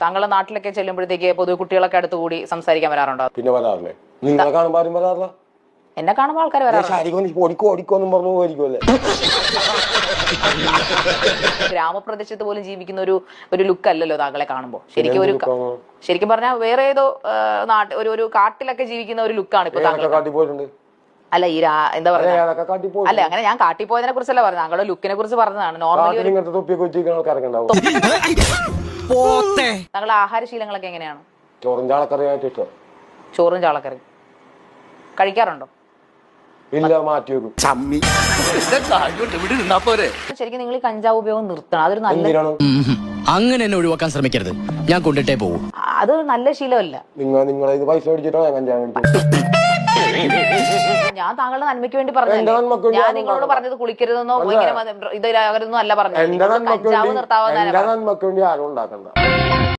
താങ്കളുടെ നാട്ടിലൊക്കെ ചെല്ലുമ്പോഴത്തേക്ക് പൊതുവെ കുട്ടികളൊക്കെ അടുത്ത് കൂടി സംസാരിക്കാൻ വരാറുണ്ടോ? പിന്നെ വരാറില്ലേ? നിങ്ങളെ കാണുമ്പോൾ ആരും വരാറില്ല? എന്നെ കാണുമ്പോൾ ആൾക്കാർ വരാറുണ്ട്. ഓടിക്കോന്നും പറഞ്ഞു പോയിരിക്കുമല്ലേ? ഗ്രാമപ്രദേശത്ത് പോലും ജീവിക്കുന്ന ഒരു ലുക്ക് അല്ലല്ലോ താങ്കളെ കാണുമ്പോൾ. ശരിക്കും പറഞ്ഞാൽ വേറെ ഏതോ ഒരു കാട്ടിലൊക്കെ ജീവിക്കുന്ന ഒരു ലുക്കാണ് ഇപ്പൊ താങ്കൾ. അല്ല ഈ എന്താ പറയാ, അല്ല അങ്ങനെ ഞാൻ കാട്ടി പോയതിനെ കുറിച്ചല്ല പറഞ്ഞത്, താങ്കളുടെ ലുക്കിനെ കുറിച്ച് പറഞ്ഞതാണ്. നോർമലി താങ്കളുടെ ആഹാരശീലങ്ങളൊക്കെ എങ്ങനെയാണ്? ചോറും ചാളക്കറി. ചോറും ചാളക്കറി കഴിക്കാറുണ്ടോ? ഇല്ല, മാറ്റി വെക്കും. ശരിക്കും നിങ്ങൾ ഈ കഞ്ചാവ് ഉപയോഗം നിർത്തണം. അതൊരു നല്ല, അങ്ങനെ എന്നെ ഒഴിവാക്കാൻ ശ്രമിക്കരുത്, ഞാൻ കൊണ്ടിട്ടേ പോകും. അത് നല്ല ശീലമല്ല. നിങ്ങളെ പൈസ മേടിച്ചിട്ടാണ് ഞാൻ കഞ്ചാവ് മേടിച്ചത്. ഞാൻ താങ്കളുടെ നന്മയ്ക്ക് വേണ്ടി പറഞ്ഞു. ഞാൻ നിങ്ങളോട് പറഞ്ഞത് കുളിക്കരുതെന്നോ ഇങ്ങനെ ഇതാകരുതെന്നോ അല്ല പറഞ്ഞത്. കഞ്ചാവ് നിർത്താവുന്ന ആരും ഉണ്ടാക്കണ്ട.